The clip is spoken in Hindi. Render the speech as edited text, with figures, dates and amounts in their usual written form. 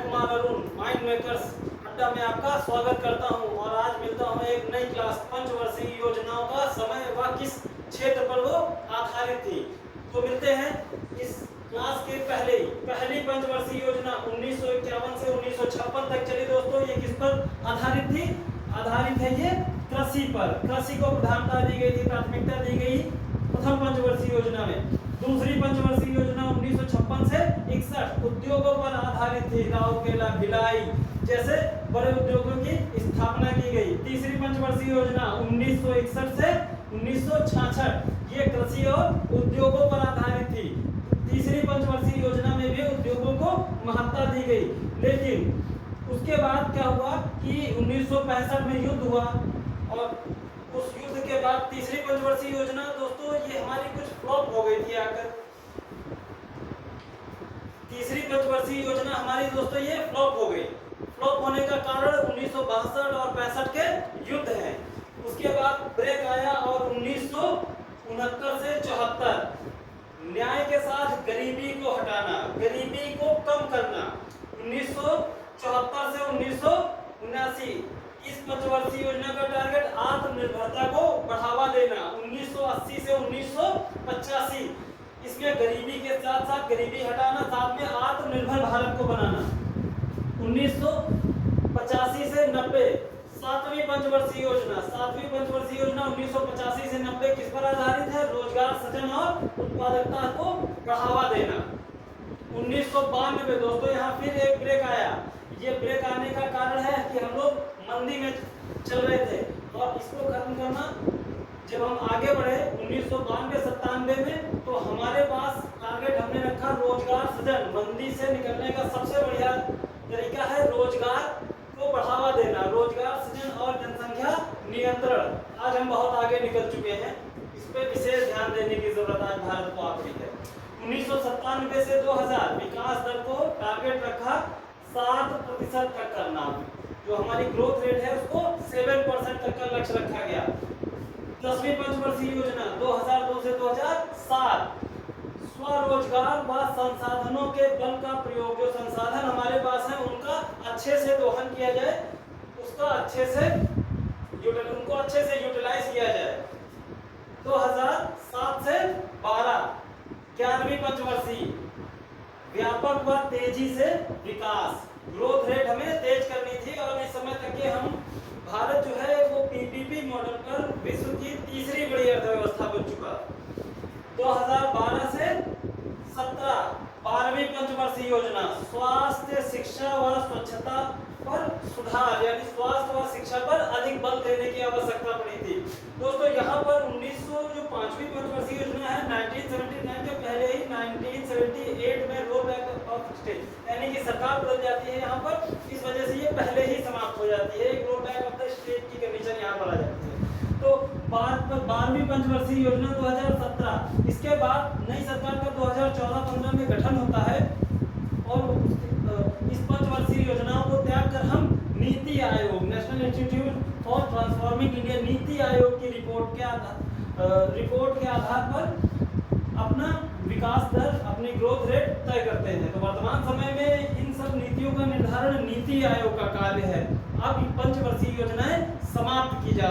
कुमार अरुण माइंड मेकर्स अड्डा में आपका स्वागत करता हूं और आज मिलता हूं एक नई क्लास पंचवर्षीय योजनाओं का समय व किस क्षेत्र पर वो आधारित थी। तो मिलते हैं इस क्लास के पहली पंचवर्षीय योजना 1951 से 1956 तक चली। दोस्तों ये किस पर आधारित थी? आधारित है ये कृषि पर। कृषि को प्रधानता दी गई थी, प्राथमिकता दी गई प्रथम पंचवर्षीय योजना में। दूसरी पंचवर्षीय योजना 1956 से 61 उद्योगों पर आधारित थी। राउरकेला, भिलाई जैसे बड़े उद्योगों की स्थापना की गई। तीसरी पंचवर्षीय योजना 1961 से 1966 ये कृषि और उद्योगों पर आधारित थी। तीसरी पंचवर्षीय योजना में भी उद्योगों को महत्ता दी गई। लेकिन उसके बाद क्या हुआ कि 1965 में युद्ध हुआ और उस युद्ध के बाद तीसरी पंचवर्षीय योजना दोस्तों ये हमारी कुछ फ्लॉप हो गई थी आकर। तीसरी पंचवर्षीय योजना हमारी दोस्तों ये फ्लॉप हो गई। फ्लॉप होने का कारण 1962 और 65 के युद्ध है। उसके बाद ब्रेक आया और 1969 से 74 न्याय के साथ गरीबी को हटाना, गरीबी को कम करना। 1974 से 1979 इस पंचवर्षीय योजना का टारगेट आत्मनिर्भरता को बढ़ावा देना। 1980 से 1985 इसमें गरीबी के साथ साथ गरीबी हटाना, साथ में आत्मनिर्भर भारत को बनाना। 1985 से 90 सातवीं पंचवर्षीय योजना 1985 से 90 किस पर आधारित है? रोजगार सृजन और उत्पादकता को बढ़ावा देना। 1992 दोस्तों यहाँ फिर एक ब्रेक आया। ये ब्रेक आने का कारण है कि हम लोग मंदी में चल रहे थे और इसको खत्म करना। जब हम आगे बढ़े 1992-97 में तो हमारे पास टारगेट हमने रखा रोजगार सृजन। मंदी से निकलने का सबसे बढ़िया तरीका है रोजगार को बढ़ावा देना, रोजगार सृजन और जनसंख्या नियंत्रण। आज हम बहुत आगे निकल चुके हैं, इस पे विशेष ध्यान देने की जरूरत आज भारत को आ गई है। 1997 से 2000 विकास दर को टारगेट रखा 7% तक करना। जो हमारी ग्रोथ रेट है उसको 7% तक का लक्ष्य रखा गया। 10वीं पंचवर्षीय योजना 2002 से 2007 स्वरोजगार व संसाधनों के बल का प्रयोग। जो संसाधन हमारे पास है उनका अच्छे से दोहन किया जाए, उसका उनको अच्छे से यूटिलाइज किया जाए। 2007 से 12 11वीं पंचवर्षीय व्यापक व तेजी से विकास। ग्रोथ रेट हमें तेज करनी थी और इस समय तक के हम भारत जो है वो पीपीपी मॉडल पर विश्व की तीसरी बड़ी अर्थव्यवस्था बन चुका। 2012 से 17 12वीं पंचवर्षीय योजना स्वास्थ्य, शिक्षा व स्वच्छता पर सुधार, यानी स्वास्थ्य व शिक्षा पर अधिक बल देने की आवश्यकता पड़ी थी। दोस्तों यहाँ पर 5वीं पंचवर्षीय योजना है 1979 के पहले ही 1978 में रोल बैक ऑफ स्टेट, यानी कि सरकार बदल जाती है यहाँ पर, इस वजह से ये पहले ही समाप्त हो जाती है। एक roll back of the state की कंडीशन यहाँ पर आ जाती है। तो 12वीं पंचवर्षीय योजना 2017, इसके बाद नई सरकार का 2014-15 में गठन होता है और इस पंचवर्षीय योजनाओं को त्याग कर हम NITI Aayog, national institute for transforming India, NITI Aayog की रिपोर्ट के आधार पर अपना विकास दर, अपनी ग्रोथ रेट तय करते हैं। तो वर्तमान समय में इन सब नीतियों का निर्धारण नीति आयोग का कार्य है। अब पंचवर्षीय योजनाएं समाप्त की जा